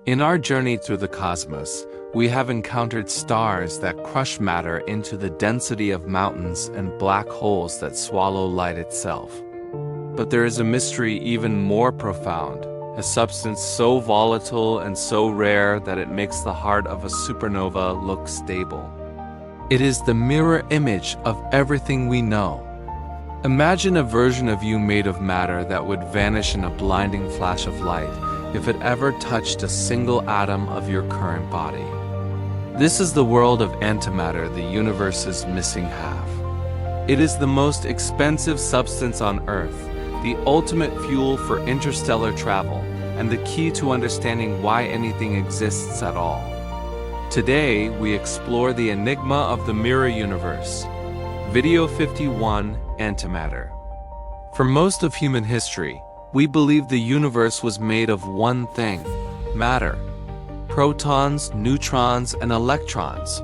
In our journey through the cosmos, we have encountered stars that crush matter into the density of mountains and black holes that swallow light itself. But there is a mystery even more profound, a substance so volatile and so rare that it makes the heart of a supernova look stable. It is the mirror image of everything we know. Imagine a version of you made of matter that would vanish in a blinding flash of light if it ever touched a single atom of your current body. This is the world of antimatter, the universe's missing half. It is the most expensive substance on Earth, the ultimate fuel for interstellar travel, and the key to understanding why anything exists at all. Today, we explore the enigma of the mirror universe. Video 51, Antimatter. For most of human history, we believe the universe was made of one thing, matter. Protons, neutrons, and electrons.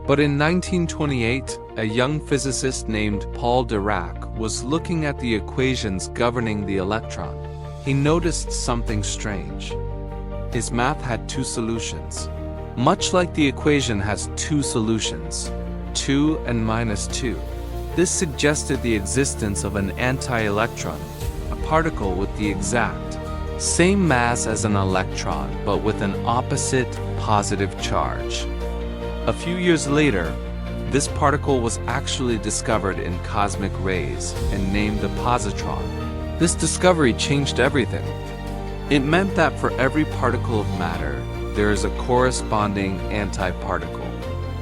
But in 1928, a young physicist named Paul Dirac was looking at the equations governing the electron. He noticed something strange. His math had two solutions. Much like the equation has two solutions, 2 and minus 2. This suggested the existence of an anti-electron, a particle with the exact same mass as an electron, but with an opposite positive charge. A few years later, this particle was actually discovered in cosmic rays and named a positron. This discovery changed everything. It meant that for every particle of matter, there is a corresponding antiparticle.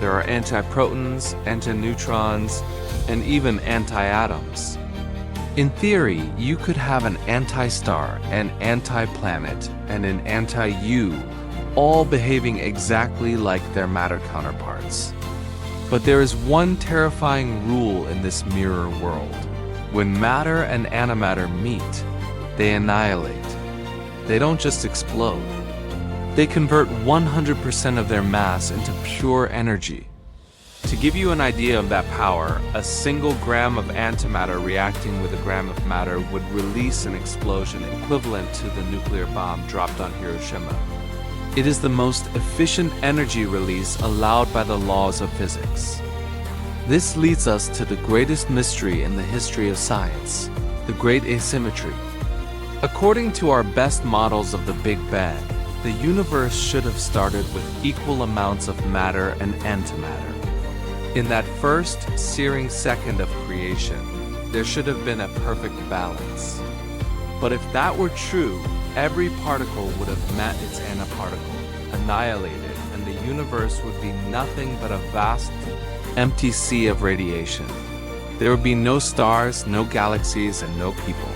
There are antiprotons, antineutrons, and even antiatoms. In theory, you could have an anti-star, an anti-planet, and an anti-you, all behaving exactly like their matter counterparts. But there is one terrifying rule in this mirror world. When matter and antimatter meet, they annihilate. They don't just explode. They convert 100% of their mass into pure energy. To give you an idea of that power, a single gram of antimatter reacting with a gram of matter would release an explosion equivalent to the nuclear bomb dropped on Hiroshima. It is the most efficient energy release allowed by the laws of physics. This leads us to the greatest mystery in the history of science, the great asymmetry. According to our best models of the Big Bang, the universe should have started with equal amounts of matter and antimatter. In that first searing second of creation, there should have been a perfect balance. But if that were true, every particle would have met its antiparticle, annihilated, and the universe would be nothing but a vast, empty sea of radiation. There would be no stars, no galaxies, and no people.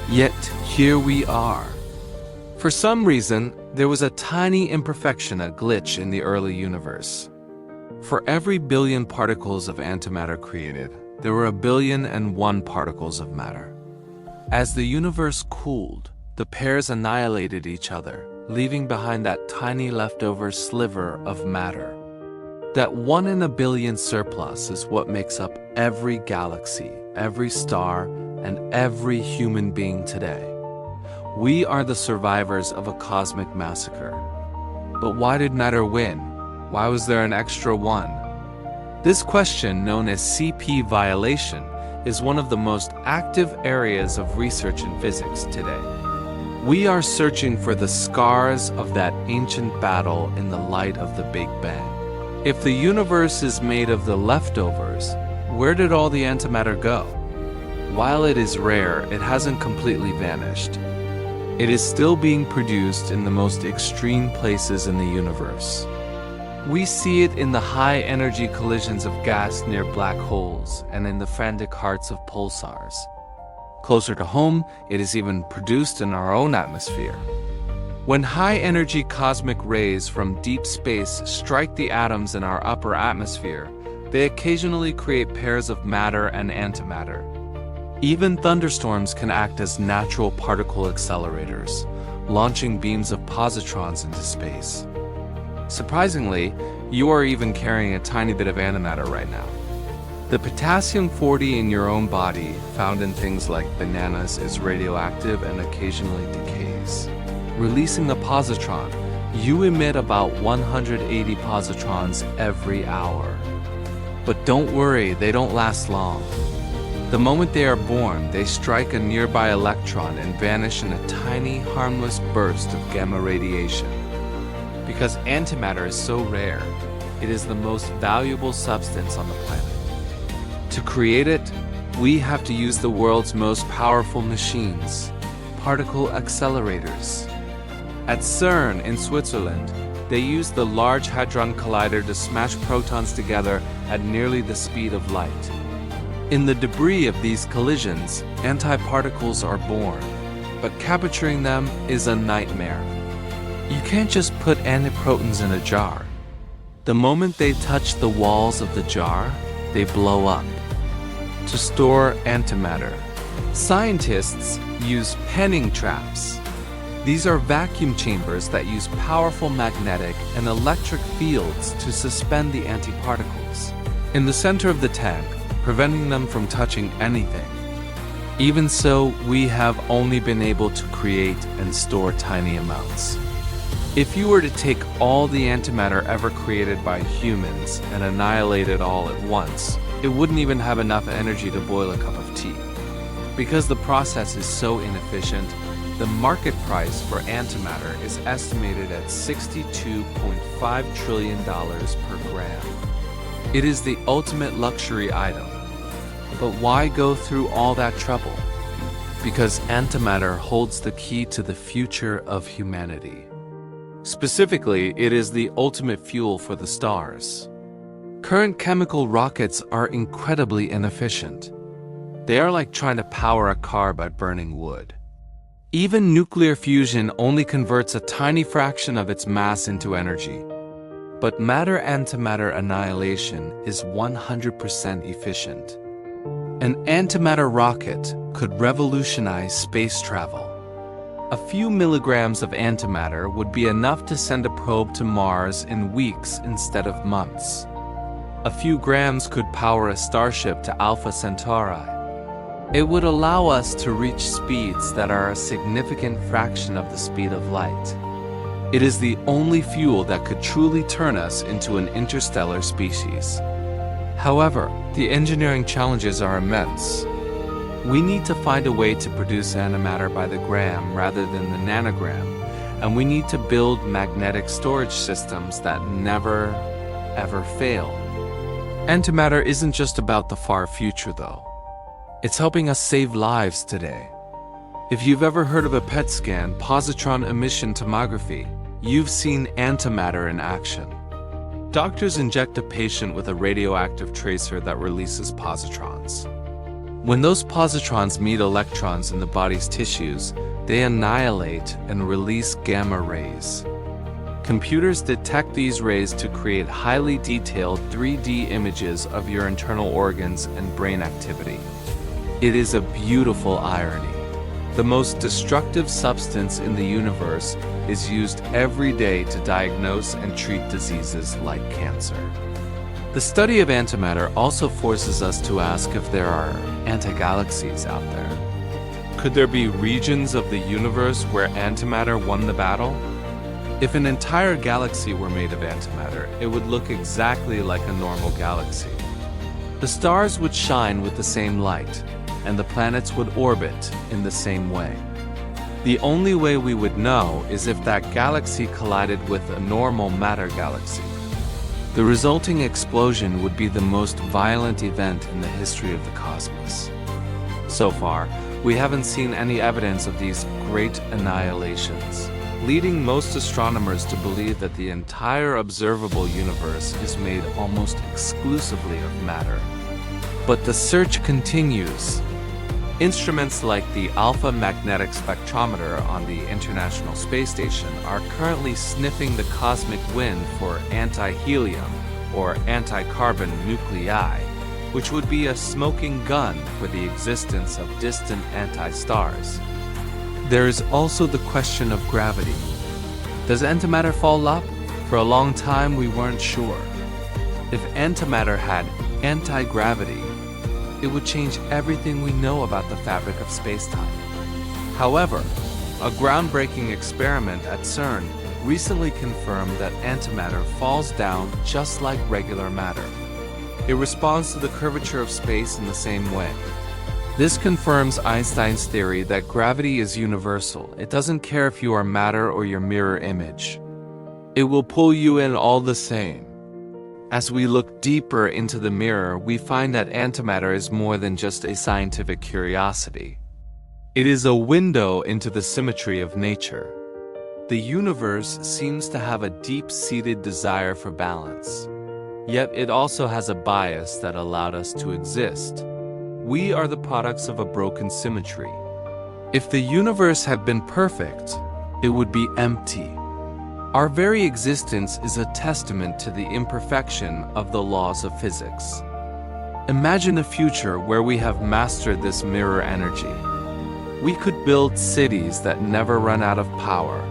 Yet, here we are. For some reason, there was a tiny imperfection, a glitch in the early universe. For every billion particles of antimatter created, there were 1,000,000,001 particles of matter. As the universe cooled, the pairs annihilated each other, leaving behind that tiny leftover sliver of matter. That 1 in a billion surplus is what makes up every galaxy, every star, and every human being today. We are the survivors of a cosmic massacre. But why did matter win? Why was there an extra 1? This question, known as CP violation, is one of the most active areas of research in physics today. We are searching for the scars of that ancient battle in the light of the Big Bang. If the universe is made of the leftovers, where did all the antimatter go? While it is rare, it hasn't completely vanished. It is still being produced in the most extreme places in the universe. We see it in the high-energy collisions of gas near black holes and in the frantic hearts of pulsars. Closer to home, it is even produced in our own atmosphere. When high-energy cosmic rays from deep space strike the atoms in our upper atmosphere, they occasionally create pairs of matter and antimatter. Even thunderstorms can act as natural particle accelerators, launching beams of positrons into space. Surprisingly, you are even carrying a tiny bit of antimatter right now. The potassium-40 in your own body, found in things like bananas, is radioactive and occasionally decays, releasing a positron, You emit about 180 positrons every hour. But don't worry, they don't last long. The moment they are born, they strike a nearby electron and vanish in a tiny, harmless burst of gamma radiation. Because antimatter is so rare, it is the most valuable substance on the planet. To create it, we have to use the world's most powerful machines, particle accelerators. At CERN in Switzerland, they use the Large Hadron Collider to smash protons together at nearly the speed of light. In the debris of these collisions, antiparticles are born, but capturing them is a nightmare. You can't just put antiprotons in a jar. The moment they touch the walls of the jar, they blow up. To store antimatter, scientists use penning traps. These are vacuum chambers that use powerful magnetic and electric fields to suspend the antiparticles in the center of the tank, preventing them from touching anything. Even so, we have only been able to create and store tiny amounts. If you were to take all the antimatter ever created by humans and annihilate it all at once, it wouldn't even have enough energy to boil a cup of tea. Because the process is so inefficient, the market price for antimatter is estimated at $62.5 trillion per gram. It is the ultimate luxury item. But why go through all that trouble? Because antimatter holds the key to the future of humanity. Specifically, it is the ultimate fuel for the stars. Current chemical rockets are incredibly inefficient. They are like trying to power a car by burning wood. Even nuclear fusion only converts a tiny fraction of its mass into energy. But matter-antimatter annihilation is 100% efficient. An antimatter rocket could revolutionize space travel. A few milligrams of antimatter would be enough to send a probe to Mars in weeks instead of months. A few grams could power a starship to Alpha Centauri. It would allow us to reach speeds that are a significant fraction of the speed of light. It is the only fuel that could truly turn us into an interstellar species. However, the engineering challenges are immense. We need to find a way to produce antimatter by the gram rather than the nanogram, and we need to build magnetic storage systems that never, ever fail. Antimatter isn't just about the far future, though. It's helping us save lives today. If you've ever heard of a PET scan, positron emission tomography, you've seen antimatter in action. Doctors inject a patient with a radioactive tracer that releases positrons. When those positrons meet electrons in the body's tissues, they annihilate and release gamma rays. Computers detect these rays to create highly detailed 3D images of your internal organs and brain activity. It is a beautiful irony. The most destructive substance in the universe is used every day to diagnose and treat diseases like cancer. The study of antimatter also forces us to ask if there are anti-galaxies out there. Could there be regions of the universe where antimatter won the battle? If an entire galaxy were made of antimatter, it would look exactly like a normal galaxy. The stars would shine with the same light, and the planets would orbit in the same way. The only way we would know is if that galaxy collided with a normal matter galaxy. The resulting explosion would be the most violent event in the history of the cosmos. So far, we haven't seen any evidence of these great annihilations, leading most astronomers to believe that the entire observable universe is made almost exclusively of matter. But the search continues. Instruments like the Alpha Magnetic Spectrometer on the International Space Station are currently sniffing the cosmic wind for anti-helium or anti-carbon nuclei, which would be a smoking gun for the existence of distant anti-stars. There is also the question of gravity. Does antimatter fall up? For a long time, we weren't sure. If antimatter had anti-gravity, it would change everything we know about the fabric of space-time. However, a groundbreaking experiment at CERN recently confirmed that antimatter falls down just like regular matter. It responds to the curvature of space in the same way. This confirms Einstein's theory that gravity is universal. It doesn't care if you are matter or your mirror image. It will pull you in all the same. As we look deeper into the mirror, we find that antimatter is more than just a scientific curiosity. It is a window into the symmetry of nature. The universe seems to have a deep-seated desire for balance. Yet it also has a bias that allowed us to exist. We are the products of a broken symmetry. If the universe had been perfect, it would be empty. Our very existence is a testament to the imperfection of the laws of physics. Imagine a future where we have mastered this mirror energy. We could build cities that never run out of power,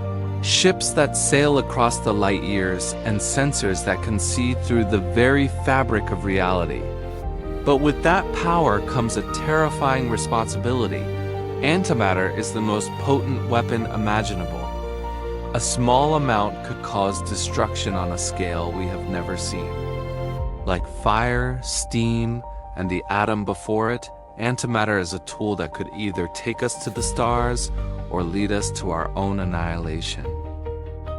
ships that sail across the light years, and sensors that can see through the very fabric of reality. But with that power comes a terrifying responsibility. Antimatter is the most potent weapon imaginable. A small amount could cause destruction on a scale we have never seen. Like fire, steam, and the atom before it, antimatter is a tool that could either take us to the stars or lead us to our own annihilation.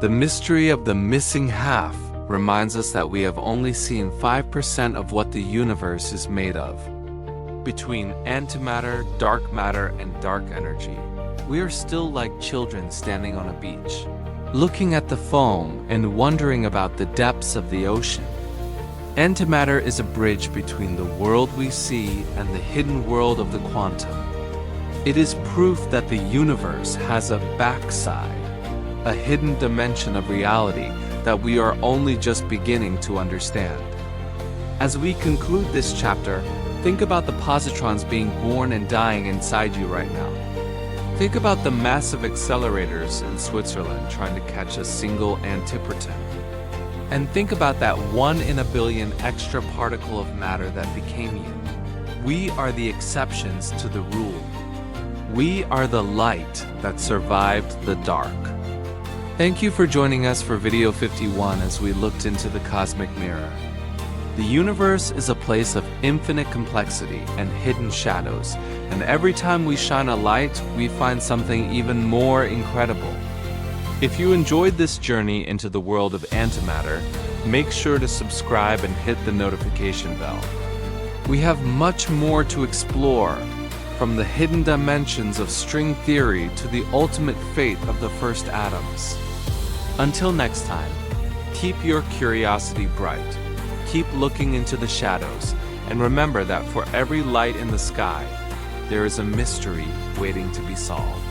The mystery of the missing half reminds us that we have only seen 5% of what the universe is made of. Between antimatter, dark matter, and dark energy, we are still like children standing on a beach, looking at the foam and wondering about the depths of the ocean. Antimatter is a bridge between the world we see and the hidden world of the quantum. It is proof that the universe has a backside, a hidden dimension of reality that we are only just beginning to understand. As we conclude this chapter, think about the positrons being born and dying inside you right now. Think about the massive accelerators in Switzerland trying to catch a single antiproton. And think about that 1 in a billion extra particle of matter that became you. We are the exceptions to the rule. We are the light that survived the dark. Thank you for joining us for video 51 as we looked into the cosmic mirror. The universe is a place of infinite complexity and hidden shadows, and every time we shine a light, we find something even more incredible. If you enjoyed this journey into the world of antimatter, make sure to subscribe and hit the notification bell. We have much more to explore, from the hidden dimensions of string theory to the ultimate fate of the first atoms. Until next time, keep your curiosity bright. Keep looking into the shadows, and remember that for every light in the sky, there is a mystery waiting to be solved.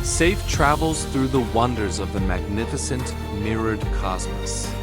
Safe travels through the wonders of the magnificent mirrored cosmos.